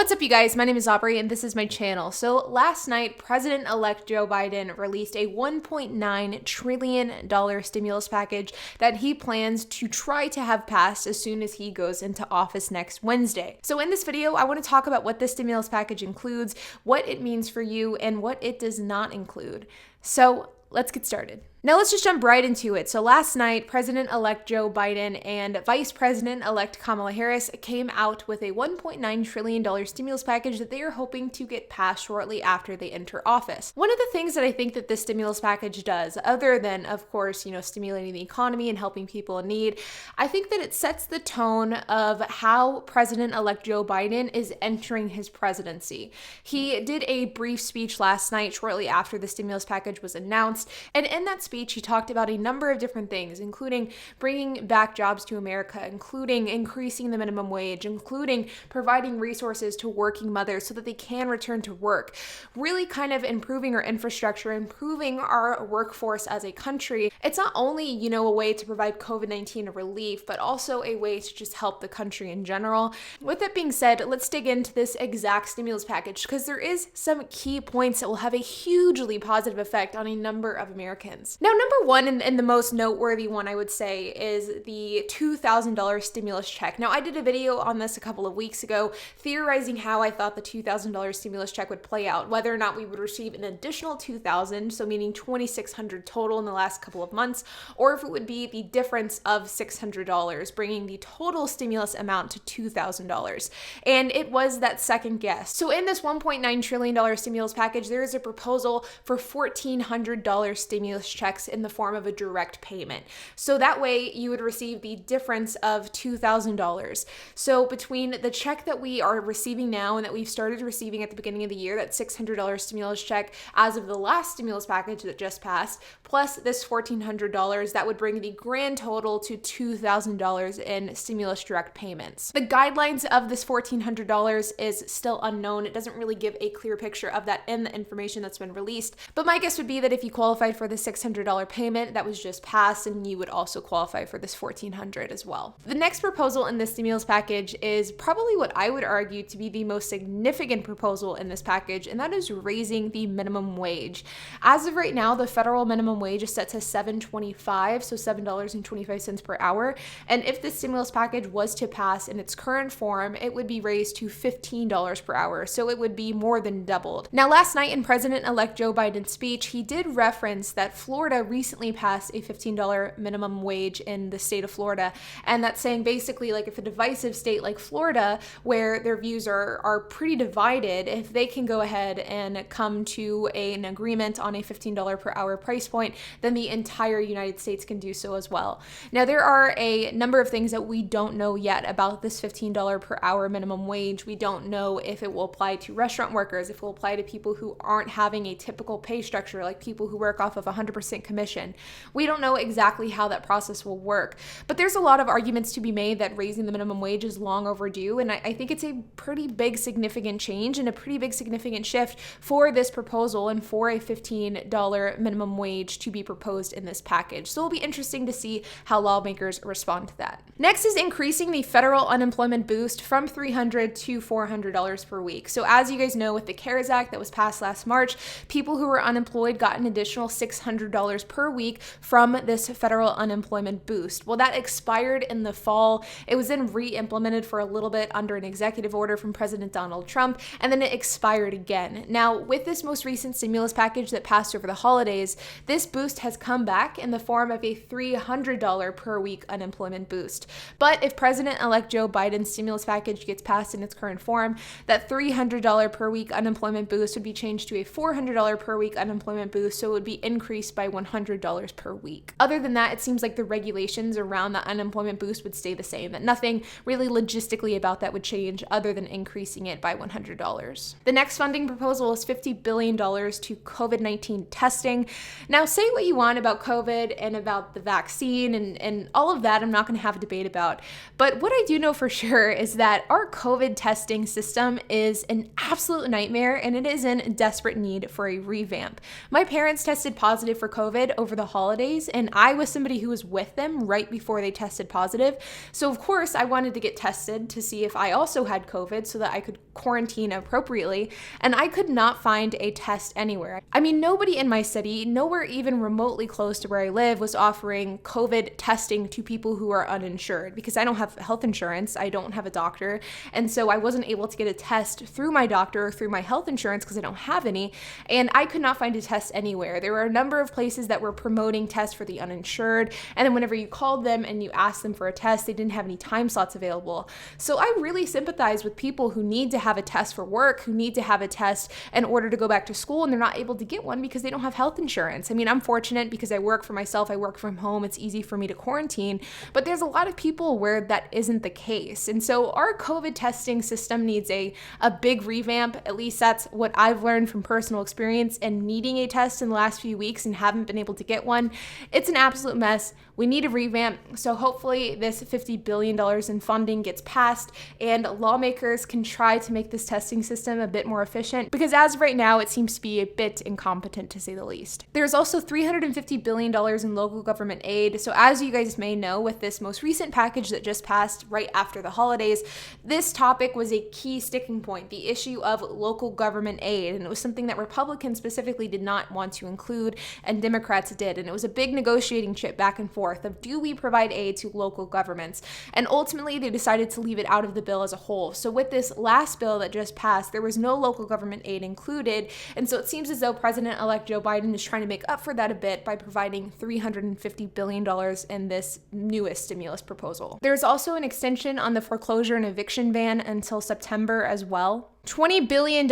What's up, you guys? My name is Aubrey and this is my channel. So last night, President-elect Joe Biden released a $1.9 trillion stimulus package that he plans to try to have passed as soon as he goes into office next Wednesday. So in this video, I want to talk about what this stimulus package includes, what it means for you, and what it does not include. So let's get started. Now let's just jump right into it. So last night, President-elect Joe Biden and Vice President-elect Kamala Harris came out with a $1.9 trillion stimulus package that they are hoping to get passed shortly after they enter office. One of the things that I think that this stimulus package does, other than, of course, stimulating the economy and helping people in need, I think that it sets the tone of how President-elect Joe Biden is entering his presidency. He did a brief speech last night shortly after the stimulus package was announced, and in that speech, he talked about a number of different things, including bringing back jobs to America, including increasing the minimum wage, including providing resources to working mothers so that they can return to work, really kind of improving our infrastructure, improving our workforce as a country. It's not only, a way to provide COVID-19 relief, but also a way to just help the country in general. With that being said, let's dig into this exact stimulus package because there is some key points that will have a hugely positive effect on a number of Americans. Now, number one, and the most noteworthy one I would say, is the $2,000 stimulus check. Now, I did a video on this a couple of weeks ago, theorizing how I thought the $2,000 stimulus check would play out, whether or not we would receive an additional $2,000, so meaning $2,600 total in the last couple of months, or if it would be the difference of $600, bringing the total stimulus amount to $2,000. And it was that second guess. So in this $1.9 trillion stimulus package, there is a proposal for $1,400 stimulus checks in the form of a direct payment. So that way you would receive the difference of $2,000. So between the check that we are receiving now and that we've started receiving at the beginning of the year, that $600 stimulus check as of the last stimulus package that just passed, plus this $1,400, that would bring the grand total to $2,000 in stimulus direct payments. The guidelines of this $1,400 is still unknown. It doesn't really give a clear picture of that in the information that's been released, but my guess would be that if you qualified for the $600 payment that was just passed, and you would also qualify for this $1,400 as well. The next proposal in this stimulus package is probably what I would argue to be the most significant proposal in this package, and that is raising the minimum wage. As of right now, the federal minimum wage is set to $7.25, so $7.25 per hour, and if this stimulus package was to pass in its current form, it would be raised to $15 per hour, so it would be more than doubled. Now, last night in President-elect Joe Biden's speech, he did reference that Florida recently passed a $15 minimum wage in the state of Florida, and that's saying basically, like, if a divisive state like Florida, where their views are pretty divided, if they can go ahead and come to an agreement on a $15 per hour price point, then the entire United States can do so as well. Now, there are a number of things that we don't know yet about this $15 per hour minimum wage. We don't know if it will apply to restaurant workers, if it will apply to people who aren't having a typical pay structure, like people who work off of 100% commission. We don't know exactly how that process will work, but there's a lot of arguments to be made that raising the minimum wage is long overdue, and I think it's a pretty big significant change and a pretty big significant shift for this proposal and for a $15 minimum wage to be proposed in this package. So it'll be interesting to see how lawmakers respond to that. Next is increasing the federal unemployment boost from $300 to $400 per week. So as you guys know, with the CARES Act that was passed last March, people who were unemployed got an additional $600 per week from this federal unemployment boost. Well, that expired in the fall. It was then re-implemented for a little bit under an executive order from President Donald Trump, and then it expired again. Now, with this most recent stimulus package that passed over the holidays, this boost has come back in the form of a $300 per week unemployment boost. But if President-elect Joe Biden's stimulus package gets passed in its current form, that $300 per week unemployment boost would be changed to a $400 per week unemployment boost, so it would be increased by $100 per week. Other than that, it seems like the regulations around the unemployment boost would stay the same, that nothing really logistically about that would change other than increasing it by $100. The next funding proposal is $50 billion to COVID-19 testing. Now, say what you want about COVID and about the vaccine and all of that, I'm not going to have a debate about, but what I do know for sure is that our COVID testing system is an absolute nightmare, and it is in desperate need for a revamp. My parents tested positive for COVID COVID over the holidays, and I was somebody who was with them right before they tested positive. So of course I wanted to get tested to see if I also had COVID so that I could quarantine appropriately, and I could not find a test anywhere. I mean, nobody in my city, nowhere even remotely close to where I live, was offering COVID testing to people who are uninsured, because I don't have health insurance, I don't have a doctor, and so I wasn't able to get a test through my doctor or through my health insurance because I don't have any, and I could not find a test anywhere. There were a number of places that were promoting tests for the uninsured, and then whenever you called them and you asked them for a test, they didn't have any time slots available. So I really sympathize with people who need to have a test for work, who need to have a test in order to go back to school, and they're not able to get one because they don't have health insurance. I mean, I'm fortunate because I work for myself, I work from home, it's easy for me to quarantine, but there's a lot of people where that isn't the case. And so our COVID testing system needs a big revamp. At least that's what I've learned from personal experience and needing a test in the last few weeks and haven't been able to get one. It's an absolute mess. We need a revamp. So hopefully this $50 billion in funding gets passed and lawmakers can try to make this testing system a bit more efficient, because as of right now, it seems to be a bit incompetent to say the least. There's also $350 billion in local government aid. So as you guys may know, with this most recent package that just passed right after the holidays, this topic was a key sticking point, the issue of local government aid. And it was something that Republicans specifically did not want to include and Democrats did. And it was a big negotiating chip back and forth of, do we provide aid to local governments? And ultimately they decided to leave it out of the bill as a whole. So with this last bill that just passed, there was no local government aid included. And so it seems as though President-elect Joe Biden is trying to make up for that a bit by providing $350 billion in this newest stimulus proposal. There's also an extension on the foreclosure and eviction ban until September as well. $20 billion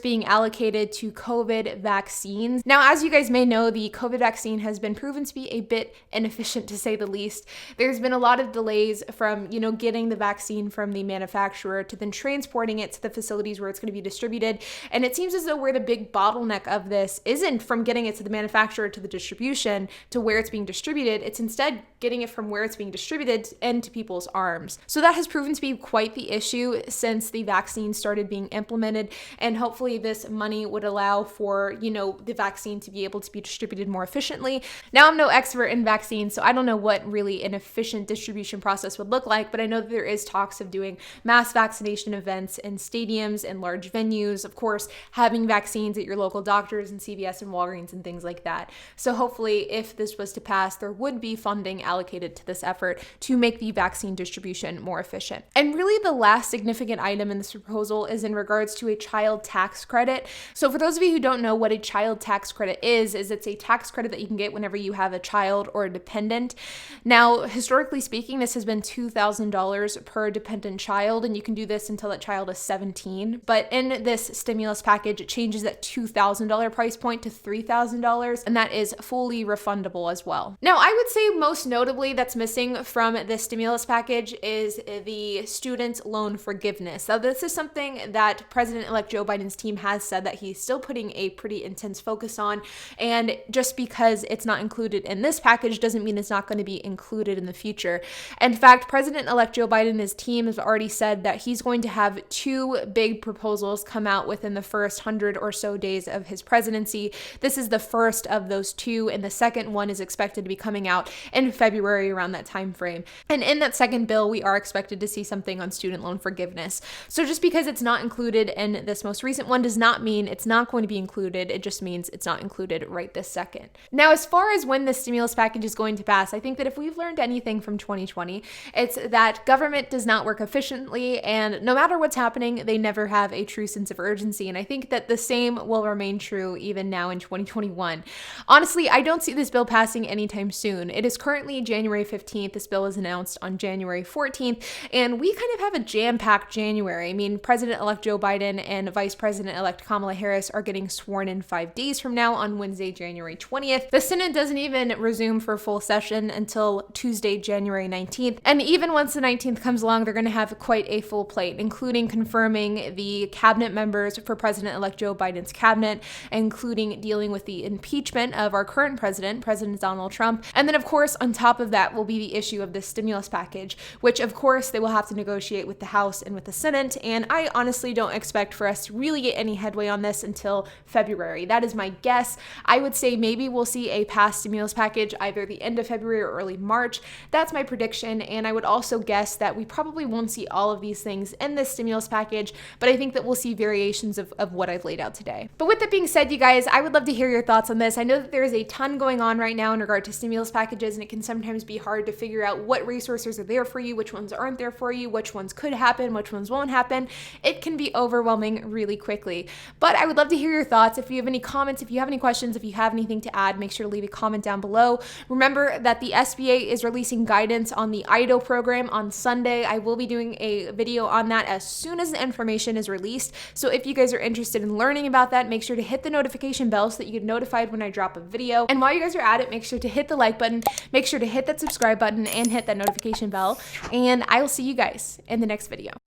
being allocated to COVID vaccines. Now, as you guys may know, the COVID vaccine has been proven to be a bit inefficient, to say the least. There's been a lot of delays from, getting the vaccine from the manufacturer to then transporting it to the facilities where it's going to be distributed. And it seems as though where the big bottleneck of this isn't from getting it to the manufacturer to the distribution to where it's being distributed. It's instead getting it from where it's being distributed into people's arms. So that has proven to be quite the issue since the vaccine started being implemented, and hopefully this money would allow for, the vaccine to be able to be distributed more efficiently. Now, I'm no expert in vaccines, so I don't know what really an efficient distribution process would look like, but I know that there is talks of doing mass vaccination events in stadiums and large venues, of course, having vaccines at your local doctors and CVS and Walgreens and things like that. So hopefully, if this was to pass, there would be funding allocated to this effort to make the vaccine distribution more efficient. And really the last significant item in this proposal is in regards to a child tax credit. So for those of you who don't know what a child tax credit is it's a tax credit that you can get whenever you have a child or a dependent. Now, historically speaking, this has been $2,000 per dependent child, and you can do this until that child is 17. But in this stimulus package, it changes that $2,000 price point to $3,000, and that is fully refundable as well. Now, I would say most notably that's missing from this stimulus package is the student loan forgiveness. Now, this is something that President-elect Joe Biden's team has said that he's still putting a pretty intense focus on, and just because it's not included in this package doesn't mean it's not going to be included in the future. In fact, President-elect Joe Biden and his team have already said that he's going to have two big proposals come out within the first 100 or so days of his presidency. This is the first of those two, and the second one is expected to be coming out in February around that time frame. And in that second bill, we are expected to see something on student loan forgiveness. So just because it's not included in this most recent one does not mean it's not going to be included. It just means it's not included right this second. Now, as far as when the stimulus package is going to pass, I think that if we've learned anything from 2020, it's that government does not work efficiently, and no matter what's happening, they never have a true sense of urgency. And I think that the same will remain true even now in 2021. Honestly, I don't see this bill passing anytime soon. It is currently January 15th. This bill was announced on January 14th, and we kind of have a jam-packed January. I mean, President-elect Joe Biden and Vice President-elect Kamala Harris are getting sworn in 5 days from now on Wednesday, January 20th. The Senate doesn't even resume for full session until Tuesday, January 19th. And even once the 19th comes along, they're going to have quite a full plate, including confirming the cabinet members for President-elect Joe Biden's cabinet, including dealing with the impeachment of our current president, President Donald Trump. And then, of course, on top top of that will be the issue of the stimulus package, which of course they will have to negotiate with the House and with the Senate. And I honestly don't expect for us to really get any headway on this until February. That is my guess. I would say maybe we'll see a passed stimulus package either the end of February or early March. That's my prediction. And I would also guess that we probably won't see all of these things in this stimulus package, but I think that we'll see variations of what I've laid out today. But with that being said, you guys, I would love to hear your thoughts on this. I know that there is a ton going on right now in regard to stimulus packages, and it can sometimes be hard to figure out what resources are there for you, which ones aren't there for you, which ones could happen, which ones won't happen. It can be overwhelming really quickly. But I would love to hear your thoughts. If you have any comments, if you have any questions, if you have anything to add, make sure to leave a comment down below. Remember that the SBA is releasing guidance on the IDO program on Sunday. I will be doing a video on that as soon as the information is released. So if you guys are interested in learning about that, make sure to hit the notification bell so that you get notified when I drop a video. And while you guys are at it, make sure to hit the like button, make sure to hit that subscribe button, and hit that notification bell. And I will see you guys in the next video.